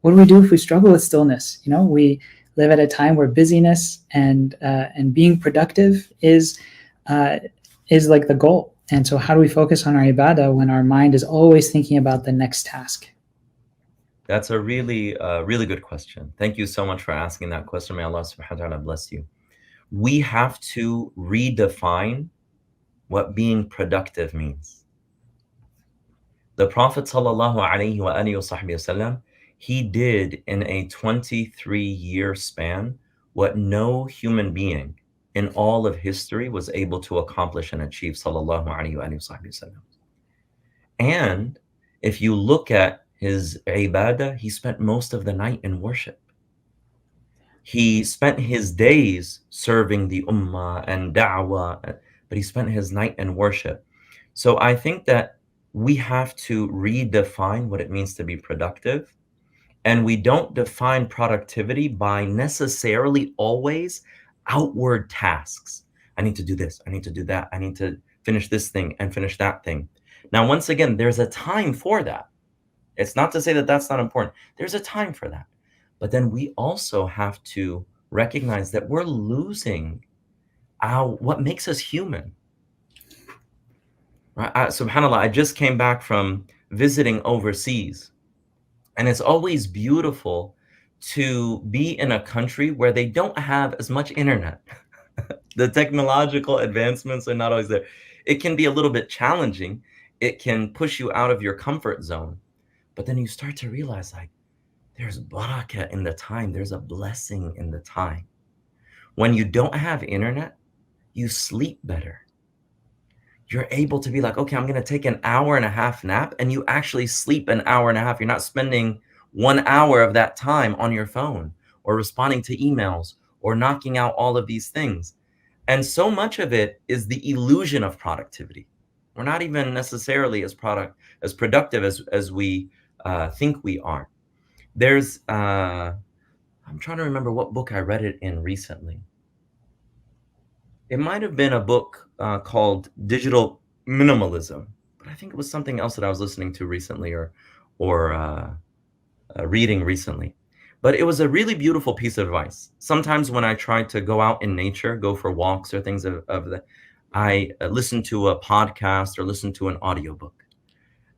what do we do if we struggle with stillness? You know, we live at a time where busyness and being productive is like the goal. And so, how do we focus on our ibadah when our mind is always thinking about the next task? That's a really good question. Thank you so much for asking that question. May Allah subhanahu wa ta'ala bless you. We have to redefine what being productive means. The Prophet sallallahu alaihi wasallam, he did in a 23-year span what no human being in all of history was able to accomplish and achieve, sallallahu alaihi wasallam. And if you look at his ibadah, he spent most of the night in worship. He spent his days serving the ummah and da'wah, but he spent his night in worship. So I think that we have to redefine what it means to be productive. And we don't define productivity by necessarily always outward tasks. I need to do this, I need to do that, I need to finish this thing and finish that thing. Now, once again, there's a time for that. It's not to say that that's not important. There's a time for that. But then we also have to recognize that we're losing what makes us human. Right? SubhanAllah, I just came back from visiting overseas, and it's always beautiful to be in a country where they don't have as much internet. The technological advancements are not always there. It can be a little bit challenging. It can push you out of your comfort zone. But then you start to realize, like, there's barakah in the time. There's a blessing in the time. When you don't have internet, you sleep better. You're able to be like, okay, I'm going to take an hour and a half nap, and you actually sleep an hour and a half. You're not spending 1 hour of that time on your phone or responding to emails or knocking out all of these things. And so much of it is the illusion of productivity. We're not even necessarily as productive as we think we are. There's, I'm trying to remember what book I read it in recently. It might have been a book called Digital Minimalism, but I think it was something else that I was listening to recently or reading recently. But it was a really beautiful piece of advice. Sometimes when I try to go out in nature, go for walks or things of that, I listen to a podcast or listen to an audiobook.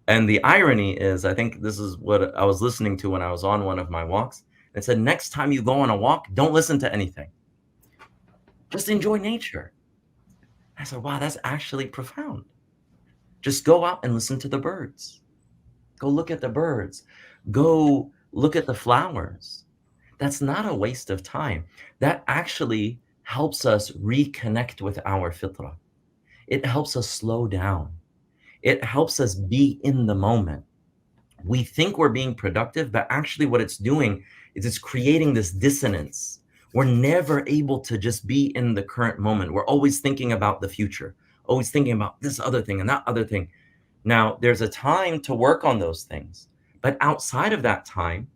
And the irony is, I think this is what I was listening to when I was on one of my walks. It said, next time you go on a walk, don't listen to anything. Just enjoy nature. I said, wow, that's actually profound. Just go out and listen to the birds. Go look at the birds. Go look at the flowers. That's not a waste of time. That actually helps us reconnect with our fitrah. It helps us slow down. It helps us be in the moment. We think we're being productive, but actually what it's doing is it's creating this dissonance. We're never able to just be in the current moment. We're always thinking about the future, always thinking about this other thing and that other thing. Now, there's a time to work on those things, but outside of that time,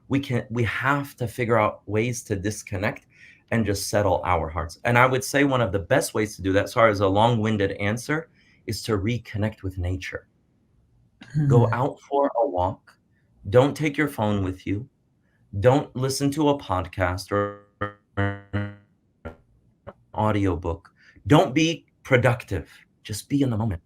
we have to figure out ways to disconnect and just settle our hearts. And I would say one of the best ways to do that, sorry, as a long-winded answer, is to reconnect with nature. Go out for a walk. Don't take your phone with you. Don't listen to a podcast or audiobook. Don't be productive. Just be in the moment.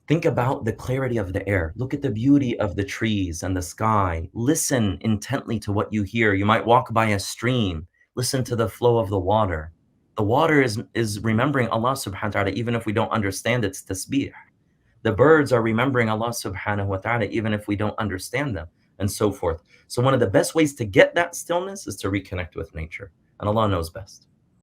Think about the clarity of the air. Look at the beauty of the trees and the sky. Listen intently to what you hear. You might walk by a stream. Listen to the flow of the water. The water is remembering Allah subhanahu wa ta'ala, even if we don't understand its tasbih. The birds are remembering Allah subhanahu wa ta'ala, even if we don't understand them, and so forth. So one of the best ways to get that stillness is to reconnect with nature. And Allah knows best.